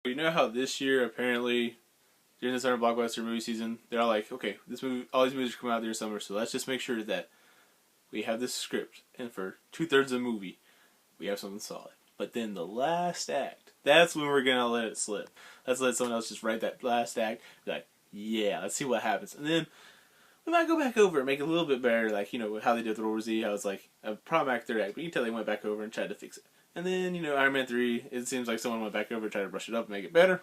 You know how this year, apparently, during the summer blockbuster movie season, they're all like, okay, this movie, all these movies are coming out during summer, so let's just make sure that we have this script, and for 2/3 of the movie, we have something solid. But then the last act, that's when we're gonna let it slip. Let's let someone else just write that last act, be like, yeah, let's see what happens. And then we might go back over and make it a little bit better, like, how they did with World War Z, how it's like a problematic third act, but you can tell they went back over and tried to fix it. And then, Iron Man 3, it seems like someone went back over and tried to brush it up and make it better.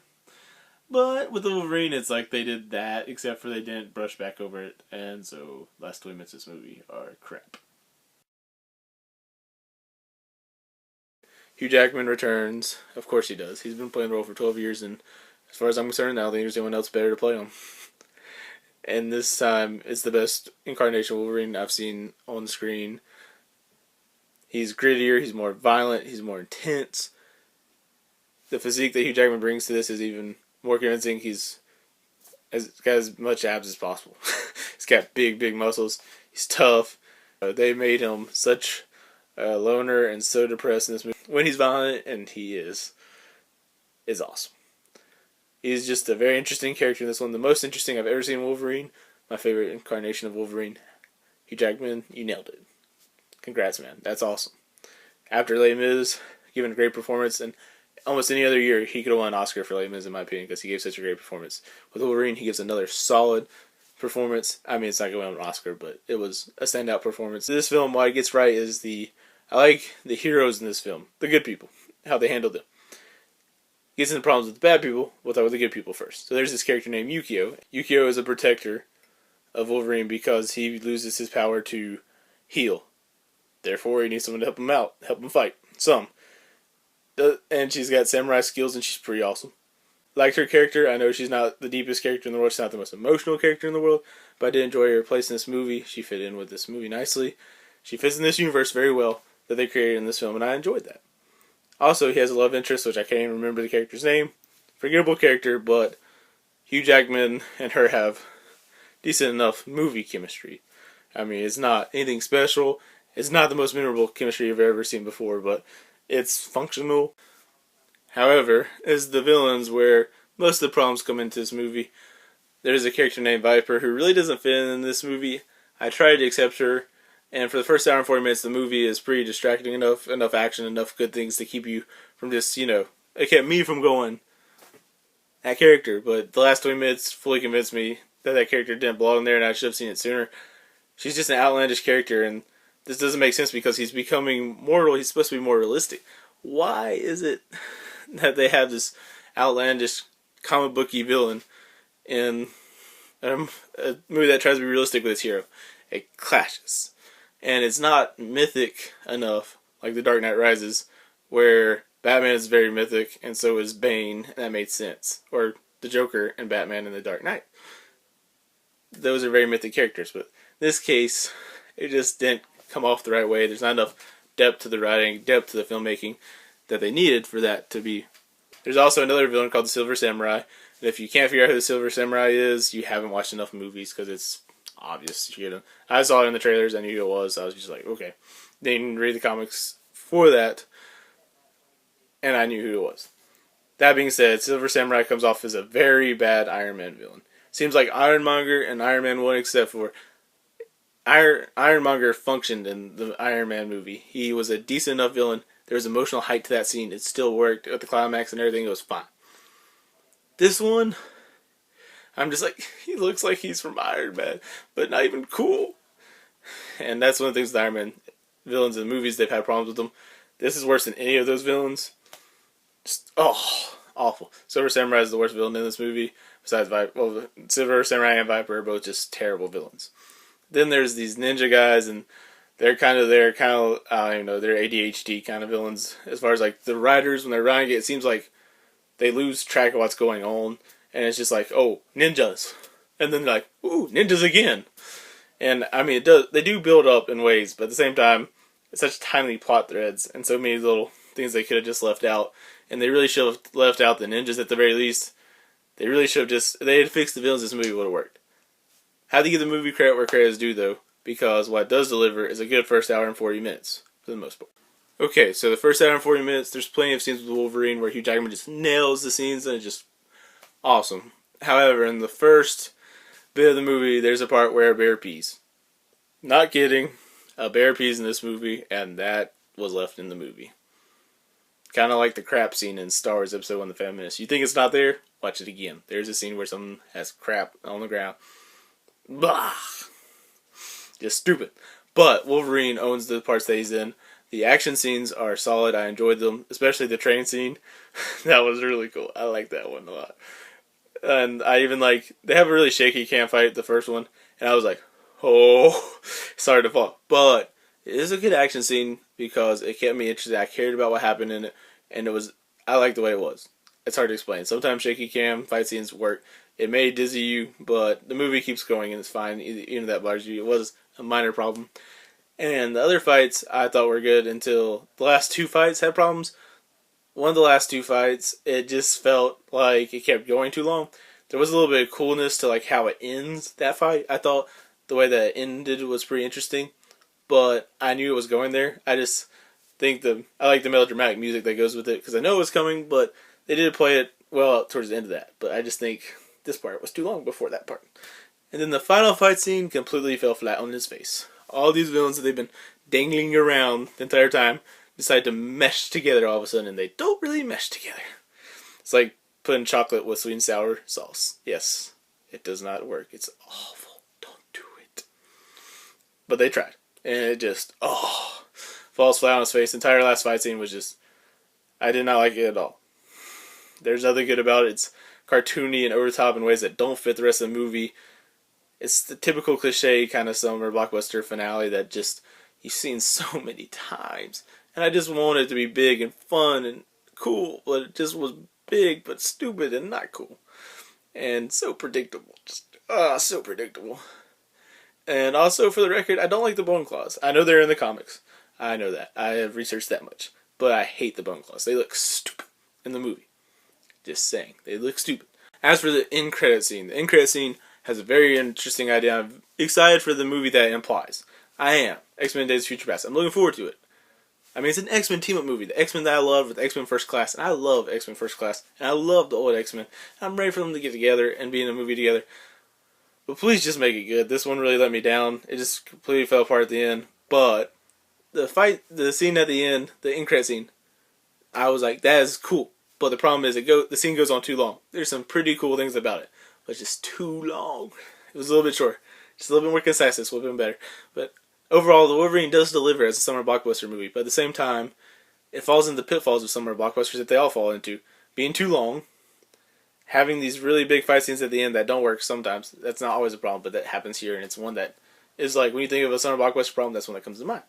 But with the Wolverine, it's like they did that, except for they didn't brush back over it, and so last 20 minutes of this movie are crap. Hugh Jackman returns. Of course he does. He's been playing the role for 12 years, and as far as I'm concerned, I don't think there's anyone else better to play him. And this time, it's the best incarnation of Wolverine I've seen on the screen. He's grittier, he's more violent, he's more intense. The physique that Hugh Jackman brings to this is even more convincing. He's got as much abs as possible. He's got big muscles. He's tough. They made him such a loner and so depressed in this movie. When he's violent, and he is awesome. He's just a very interesting character in this one. The most interesting I've ever seen Wolverine. My favorite incarnation of Wolverine. Hugh Jackman, you nailed it. Congrats, man. That's awesome. After Les Mis, given a great performance, and almost any other year, he could have won an Oscar for Les Mis, in my opinion, because he gave such a great performance. With Wolverine, he gives another solid performance. I mean, it's not going to win an Oscar, but it was a standout performance. This film, what it gets right is I like the heroes in this film, the good people, how they handled them. Gets into problems with the bad people, we'll talk with the good people first. So there's this character named Yukio. Yukio is a protector of Wolverine because he loses his power to heal. Therefore, he needs someone to help him out, help him fight. And she's got samurai skills, and she's pretty awesome. Liked her character. I know she's not the deepest character in the world. She's not the most emotional character in the world, but I did enjoy her place in this movie. She fit in with this movie nicely. She fits in this universe very well that they created in this film, and I enjoyed that. Also, he has a love interest, which I can't even remember the character's name. Forgettable character, but Hugh Jackman and her have decent enough movie chemistry. I mean, it's not anything special. It's not the most memorable chemistry you've ever seen before, but it's functional. However, as the villains, where most of the problems come into this movie, there's a character named Viper who really doesn't fit in this movie. I tried to accept her, and for the first hour and 40 minutes, the movie is pretty distracting enough action, enough good things to keep you from just, it kept me from going, that character. But the last 20 minutes fully convinced me that character didn't belong there, and I should have seen it sooner. She's just an outlandish character, and this doesn't make sense because he's becoming mortal. He's supposed to be more realistic. Why is it that they have this outlandish comic booky villain in a movie that tries to be realistic with its hero? It clashes. And it's not mythic enough, like The Dark Knight Rises, where Batman is very mythic, and so is Bane, and that made sense. Or the Joker and Batman in The Dark Knight. Those are very mythic characters, but in this case, it just didn't come off the right way. There's not enough depth to the writing, depth to the filmmaking that they needed for that to be. There's also another villain called the Silver Samurai, and if you can't figure out who the Silver Samurai is, you haven't watched enough movies, because it's obvious. I saw it in the trailers, I knew who it was, so I was just like, okay. Didn't read the comics for that, and I knew who it was. That being said, Silver Samurai comes off as a very bad Iron Man villain. Seems like Ironmonger and Iron Man 1, except for Ironmonger functioned in the Iron Man movie. He was a decent enough villain. There was emotional height to that scene. It still worked at the climax and everything. It was fine. This one, I'm just like, he looks like he's from Iron Man, but not even cool. And that's one of the things with Iron Man villains in the movies, they've had problems with them. This is worse than any of those villains. Just, awful. Silver Samurai is the worst villain in this movie. Besides Viper. Well, Silver Samurai and Viper are both just terrible villains. Then there's these ninja guys, and they're kind of, they're ADHD kind of villains. As far as like the riders, when they're riding it seems like they lose track of what's going on, and it's just like, oh, ninjas. And then they're like, ooh, ninjas again. And I mean, they do build up in ways, but at the same time, it's such tiny plot threads, and so many little things they could have just left out. And they really should have left out the ninjas at the very least. They really should have just, if they had fixed the villains, this movie would have worked. Had to give the movie credit where credit is due, though, because what it does deliver is a good first hour and 40 minutes, for the most part. Okay, so the first hour and 40 minutes, there's plenty of scenes with Wolverine where Hugh Jackman just nails the scenes and it's just awesome. However, in the first bit of the movie, there's a part where a bear pees. Not kidding. A bear pees in this movie, and that was left in the movie. Kind of like the crap scene in Star Wars Episode 1, The Phantom Menace. You think it's not there? Watch it again. There's a scene where someone has crap on the ground. Blah! Just stupid. But Wolverine owns the parts that he's in. The action scenes are solid. I enjoyed them, especially the train scene. That was really cool. I like that one a lot. And I even they have a really shaky cam fight, the first one, and I was like, oh, sorry to fall. But it is a good action scene because it kept me interested. I cared about what happened in it, and I liked the way it was. It's hard to explain. Sometimes shaky cam fight scenes work. It may dizzy you, but the movie keeps going and it's fine, even if that bothers you. It was a minor problem. And the other fights I thought were good until the last two fights had problems. One of the last two fights, it just felt like it kept going too long. There was a little bit of coolness to how it ends, that fight. I thought the way that it ended was pretty interesting, but I knew it was going there. I just think I like the melodramatic music that goes with it because I know it was coming, but they did play it well towards the end of that. But I just think this part was too long before that part. And then the final fight scene completely fell flat on his face. All these villains that they've been dangling around the entire time decide to mesh together all of a sudden, and they don't really mesh together. It's like putting chocolate with sweet and sour sauce. Yes, it does not work. It's awful. Don't do it. But they tried, and it just, falls flat on his face. The entire last fight scene was just, I did not like it at all. There's nothing good about it. It's cartoony and over the top in ways that don't fit the rest of the movie. It's the typical cliche kind of summer blockbuster finale that just you've seen so many times. And I just wanted it to be big and fun and cool, but it just was big but stupid and not cool. And so predictable. Just, so predictable. And also, for the record, I don't like the bone claws. I know they're in the comics. I know that. I have researched that much. But I hate the bone claws. They look stupid in the movie. Just saying. They look stupid. As for the end credit scene, the end credit scene has a very interesting idea. I'm excited for the movie that it implies. I am. X-Men Days of Future Past. I'm looking forward to it. I mean, it's an X-Men team-up movie. The X-Men that I love with X-Men First Class. And I love X-Men First Class. And I love the old X-Men. I'm ready for them to get together and be in a movie together. But please just make it good. This one really let me down. It just completely fell apart at the end. But the scene at the end, the end credit scene, I was like, that is cool. But the problem is, the scene goes on too long. There's some pretty cool things about it. But it's just too long. It was a little bit short. Just a little bit more concise. This would have been better. But overall, the Wolverine does deliver as a summer blockbuster movie. But at the same time, it falls into the pitfalls of summer blockbusters that they all fall into. Being too long. Having these really big fight scenes at the end that don't work sometimes. That's not always a problem, but that happens here. And it's one that is when you think of a summer blockbuster problem, that's one that comes to mind.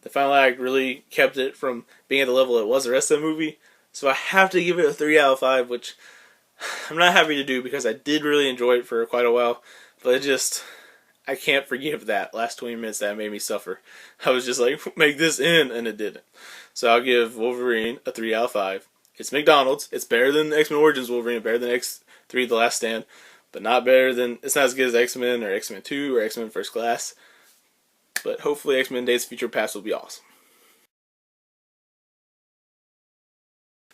The final act really kept it from being at the level it was the rest of the movie. So I have to give it a 3 out of 5, which I'm not happy to do because I did really enjoy it for quite a while. But I can't forgive that last 20 minutes that made me suffer. I was just like, make this end, and it didn't. So I'll give Wolverine a 3 out of 5. It's McDonald's. It's better than X-Men Origins Wolverine, better than X3 The Last Stand, but it's not as good as X-Men or X-Men 2 or X-Men First Class. But hopefully X-Men Days of Future Past will be awesome.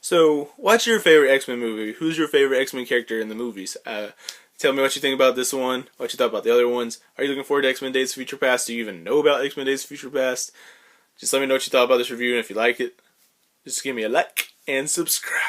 So, what's your favorite X-Men movie? Who's your favorite X-Men character in the movies? Tell me what you think about this one, what you thought about the other ones. Are you looking forward to X-Men Days of Future Past? Do you even know about X-Men Days of Future Past? Just let me know what you thought about this review, and if you like it, just give me a like and subscribe.